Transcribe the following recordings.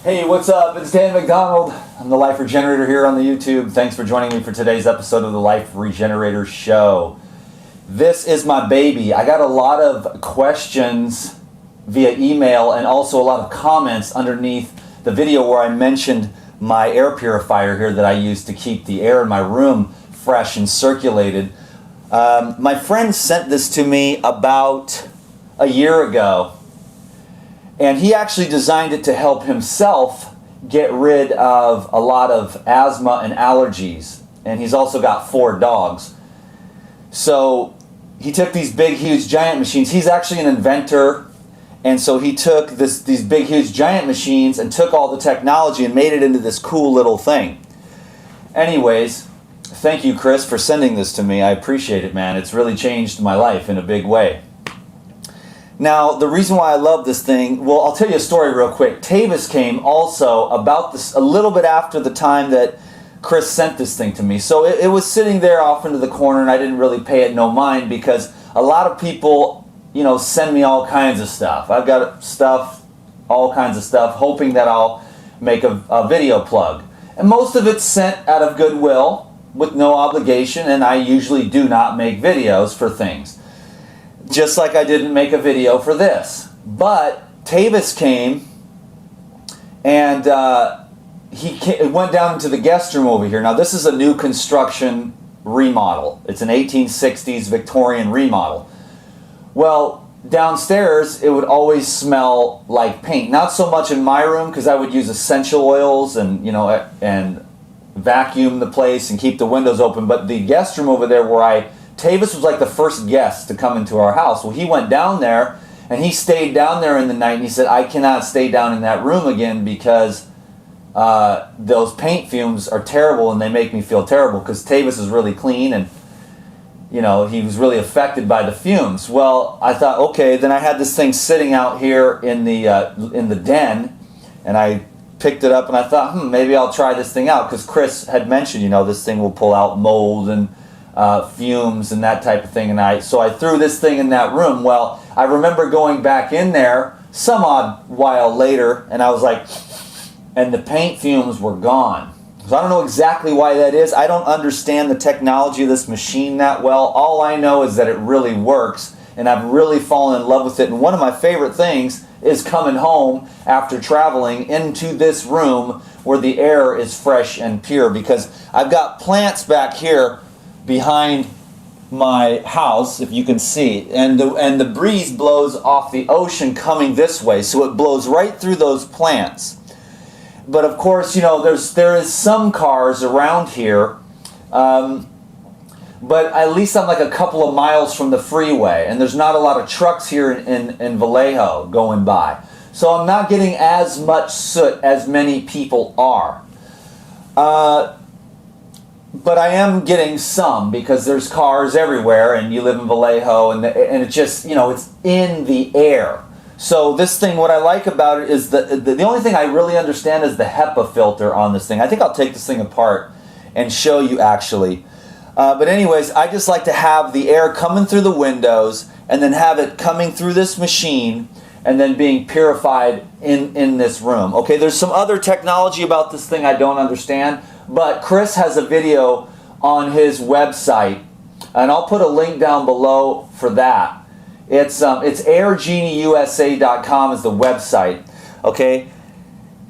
Hey, what's up? It's Dan McDonald. I'm the Life Regenerator here on the YouTube. Thanks for joining me for today's episode of the Life Regenerator Show. This is my baby. I got a lot of questions via email and also a lot of comments underneath the video where I mentioned my air purifier here that I use to keep the air in my room fresh and circulated. My friend sent this to me about a year ago. And he actually designed it to help himself get rid of a lot of asthma and allergies. And he's also got 4 dogs. So he took these big, huge, giant machines. He's actually an inventor. And so he took these big, huge, giant machines and took all the technology and made it into this cool little thing. Anyways, thank you, Chris, for sending this to me. I appreciate it, man. It's really changed my life in a big way. Now, the reason why I love this thing, well, I'll tell you a story real quick. Tavis came also about this a little bit after the time that Chris sent this thing to me. So it was sitting there off into the corner, and I didn't really pay it no mind because a lot of people, you know, send me all kinds of stuff. I've got stuff, all kinds of stuff, hoping that I'll make a video plug. And most of it's sent out of goodwill with no obligation, and I usually do not make videos for things. Just like I didn't make a video for this. But Tavis came and he went down into the guest room over here. Now this is a new construction remodel. It's an 1860s Victorian remodel. Well, downstairs it would always smell like paint. Not so much in my room because I would use essential oils and, you know, and vacuum the place and keep the windows open. But the guest room over there where Tavis was like the first guest to come into our house. Well, he went down there, and he stayed down there in the night, and he said, I cannot stay down in that room again because those paint fumes are terrible, and they make me feel terrible because Tavis is really clean, and you know, he was really affected by the fumes. Well, I thought, okay, then I had this thing sitting out here in the den, and I picked it up, and I thought, maybe I'll try this thing out because Chris had mentioned, you know, this thing will pull out mold and fumes and that type of thing, and so I threw this thing in that room. Well, I remember going back in there some odd while later, and I was like, and the paint fumes were gone. So I don't know exactly why that is. I don't understand the technology of this machine that well. All I know is that it really works, and I've really fallen in love with it. And one of my favorite things is coming home after traveling into this room where the air is fresh and pure, because I've got plants back here behind my house, if you can see, and the breeze blows off the ocean coming this way, so it blows right through those plants. But of course, you know, there is some cars around here, but at least I'm like a couple of miles from the freeway, and there's not a lot of trucks here in Vallejo going by, so I'm not getting as much soot as many people are. But I am getting some because there's cars everywhere, and you live in Vallejo, and it just, you know, it's in the air. So this thing, what I like about it is the only thing I really understand is the HEPA filter on this thing. I think I'll take this thing apart and show you actually. But anyways, I just like to have the air coming through the windows and then have it coming through this machine and then being purified in this room. Okay, there's some other technology about this thing I don't understand. But Chris has a video on his website, and I'll put a link down below for that. It's airgenieusa.com is the website, okay?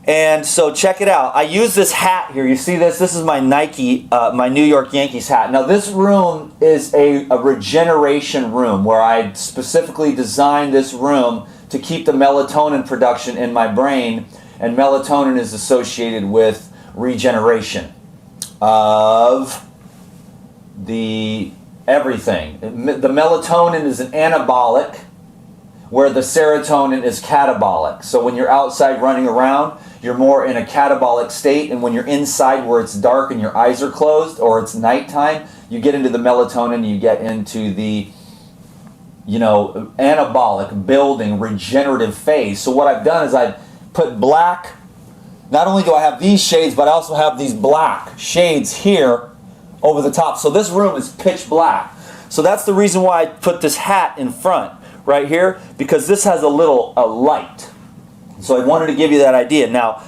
And so check it out. I use this hat here. You see this? This is my Nike, my New York Yankees hat. Now this room is a regeneration room where I specifically designed this room to keep the melatonin production in my brain, and melatonin is associated with regeneration of the everything. The melatonin is an anabolic, where the serotonin is catabolic. So when you're outside running around, you're more in a catabolic state, and when you're inside where it's dark and your eyes are closed or it's nighttime, you get into the melatonin, you get into the, you know, anabolic, building, regenerative phase. So what I've done is I've put black. Not only do I have these shades, but I also have these black shades here over the top. So this room is pitch black. So that's the reason why I put this hat in front right here, because this has a little light. So I wanted to give you that idea. Now,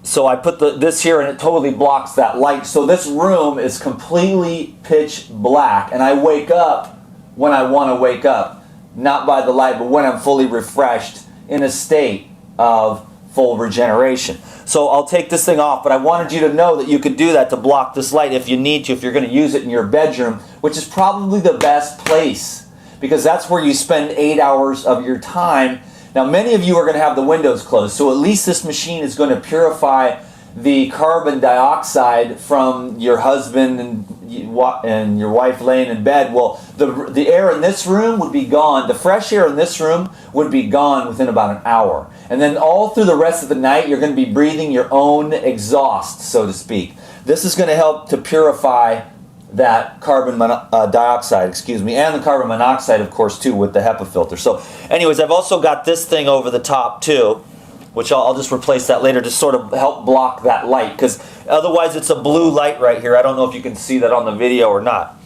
So I put this here and it totally blocks that light. So this room is completely pitch black, and I wake up when I want to wake up, not by the light, but when I'm fully refreshed in a state of full regeneration. So I'll take this thing off, but I wanted you to know that you could do that to block this light if you need to, if you're going to use it in your bedroom, which is probably the best place because that's where you spend 8 hours of your time. Now, many of you are going to have the windows closed, so at least this machine is going to purify the carbon dioxide from your husband and your wife laying in bed. Well, the air in this room would be gone. The fresh air in this room would be gone within about an hour. And then all through the rest of the night, you're going to be breathing your own exhaust, so to speak. This is going to help to purify that carbon dioxide, and the carbon monoxide, of course, too, with the HEPA filter. So, anyways, I've also got this thing over the top, too, which I'll just replace that later to sort of help block that light, because otherwise it's a blue light right here. I don't know if you can see that on the video or not.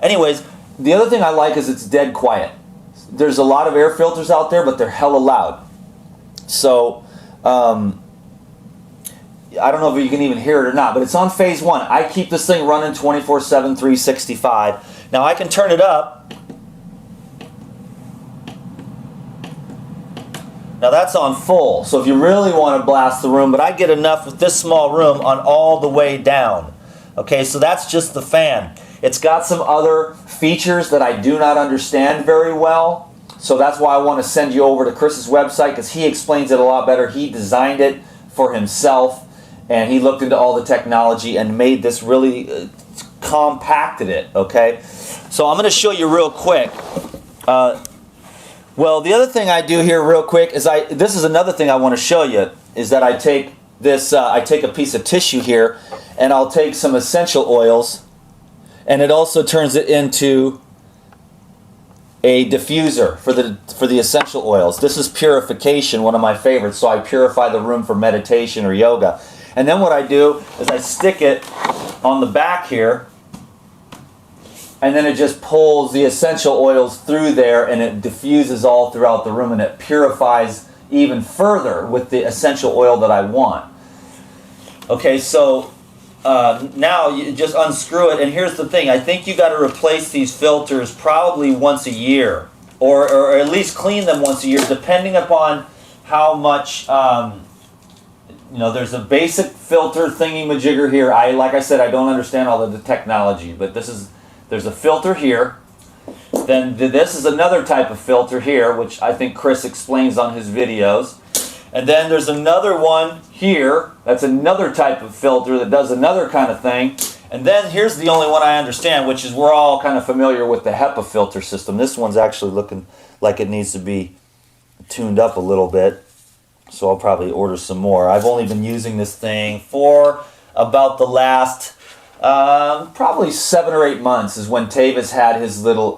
Anyways, the other thing I like is it's dead quiet. There's a lot of air filters out there, but they're hella loud. So, I don't know if you can even hear it or not, but it's on phase 1. I keep this thing running 24/7, 365. Now I can turn it up. Now that's on full, so if you really want to blast the room, but I get enough with this small room on all the way down. Okay, so that's just the fan. It's got some other features that I do not understand very well, so that's why I want to send you over to Chris's website, because he explains it a lot better. He designed it for himself, and he looked into all the technology and made this really, compacted it, okay? So I'm going to show you real quick. Well, the other thing I do here real quick is this is another thing I want to show you, is that I take this, I take a piece of tissue here, and I'll take some essential oils, and it also turns it into a diffuser for the essential oils. This is purification, one of my favorites, so I purify the room for meditation or yoga. And then what I do is I stick it on the back here, and then it just pulls the essential oils through there, and it diffuses all throughout the room, and it purifies even further with the essential oil that I want. Okay, so now you just unscrew it, and here's the thing. I think you got to replace these filters probably once a year, or at least clean them once a year, depending upon how much. There's a basic filter thingy-majigger here. Like I said, I don't understand all of the technology, but there's a filter here. Then this is another type of filter here, which I think Chris explains on his videos. And then there's another one here. That's another type of filter that does another kind of thing. And then here's the only one I understand, which is we're all kind of familiar with the HEPA filter system. This one's actually looking like it needs to be tuned up a little bit. So I'll probably order some more. I've only been using this thing for about the last probably 7 or 8 months is when Tavis had his little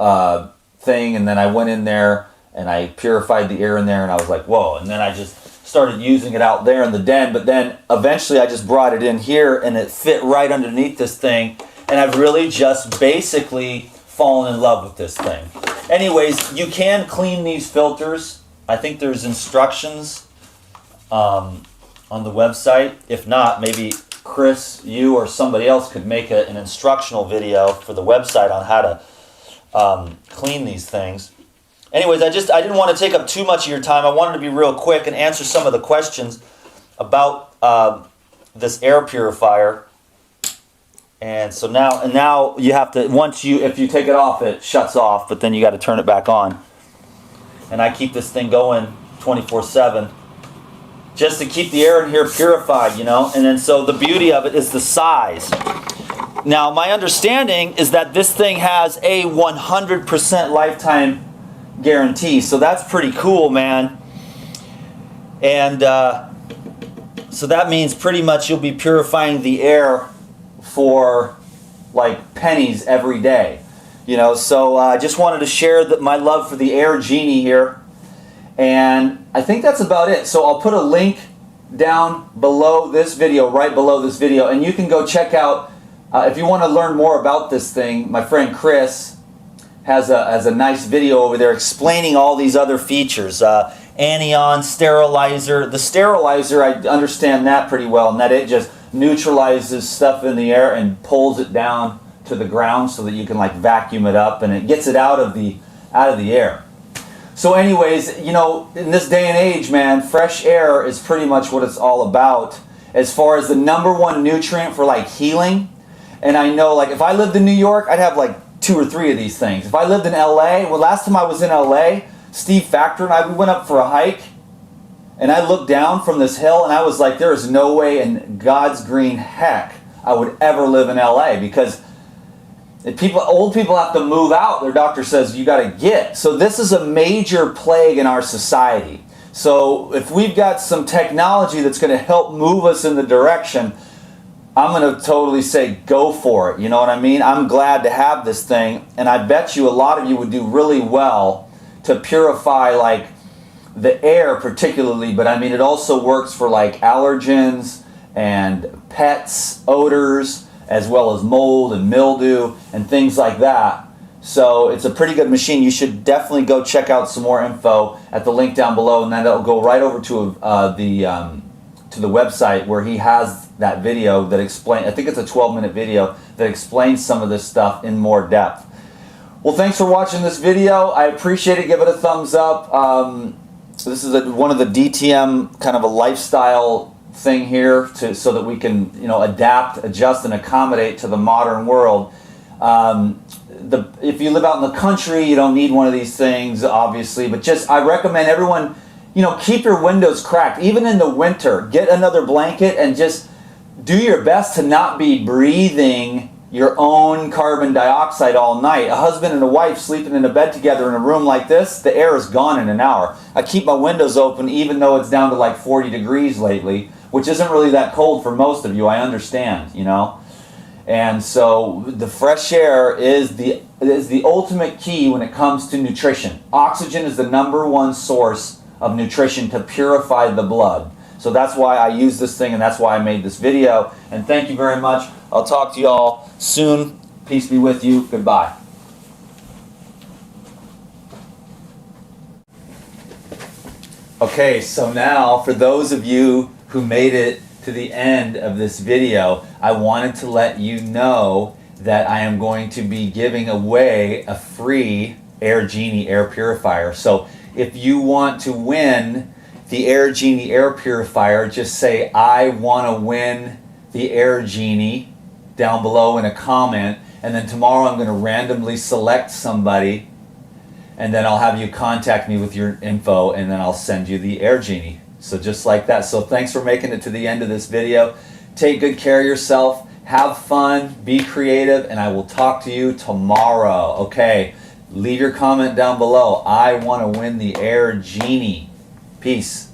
thing, and then I went in there and I purified the air in there, and I was like, whoa. And then I just started using it out there in the den, but then eventually I just brought it in here, and it fit right underneath this thing, and I've really just basically fallen in love with this thing. Anyways, you can clean these filters. I think there's instructions on the website. If not, maybe Chris, you or somebody else could make an instructional video for the website on how to clean these things. Anyways, I didn't want to take up too much of your time. I wanted to be real quick and answer some of the questions about this air purifier. And so now you have to, if you take it off, it shuts off, but then you got to turn it back on. And I keep this thing going 24/7. Just to keep the air in here purified, And then so the beauty of it is the size. Now, my understanding is that this thing has a 100% lifetime guarantee. So that's pretty cool, man. And so that means pretty much you'll be purifying the air for like pennies every day. So I just wanted to share my love for the Air Genie here. And I think that's about it. So I'll put a link down below this video, right below this video, and you can go check out, if you want to learn more about this thing, my friend Chris has a nice video over there explaining all these other features. anion sterilizer. The sterilizer, I understand that pretty well, and that it just neutralizes stuff in the air and pulls it down to the ground so that you can like vacuum it up, and it gets it out of the air. So anyways, you know, in this day and age, man, fresh air is pretty much what it's all about as far as the number one nutrient for like healing. And I know, like, if I lived in New York, I'd have like 2 or 3 of these things. If I lived in LA, well, last time I was in LA, Steve Factor and I, we went up for a hike, and I looked down from this hill, and I was like, there is no way in God's green heck I would ever live in LA, because old people have to move out. Their doctor says you got to get. So this is a major plague in our society. So if we've got some technology that's going to help move us in the direction, I'm going to totally say go for it. You know what I mean? I'm glad to have this thing, and I bet you a lot of you would do really well to purify like the air particularly, but I mean it also works for like allergens and pets, odors, as well as mold and mildew and things like that. So it's a pretty good machine. You should definitely go check out some more info at the link down below, and then it'll go right over to the website where he has that video that explains, I think it's a 12-minute video that explains some of this stuff in more depth. Well, thanks for watching this video. I appreciate it. Give it a thumbs up. This is one of the DTM kind of a lifestyle thing here so that we can, you know, adapt, adjust, and accommodate to the modern world. If you live out in the country, you don't need one of these things, obviously, but just I recommend everyone, you know, keep your windows cracked. Even in the winter, get another blanket and just do your best to not be breathing your own carbon dioxide all night. A husband and a wife sleeping in a bed together in a room like this, the air is gone in an hour. I keep my windows open even though it's down to like 40 degrees lately, which isn't really that cold for most of you, I understand, you know. And so the fresh air is the ultimate key when it comes to nutrition. Oxygen is the #1 source of nutrition to purify the blood. So that's why I use this thing, and that's why I made this video. And thank you very much. I'll talk to you all soon. Peace be with you. Goodbye. Okay, so now for those of you who made it to the end of this video, I wanted to let you know that I am going to be giving away a free Air Genie air purifier. So if you want to win the Air Genie air purifier, just say I want to win the Air Genie down below in a comment, and then tomorrow I'm going to randomly select somebody, and then I'll have you contact me with your info, and then I'll send you the Air Genie. So just like that. So thanks for making it to the end of this video. Take good care of yourself. Have fun. Be creative. And I will talk to you tomorrow. Okay. Leave your comment down below. I want to win the Air Genie. Peace.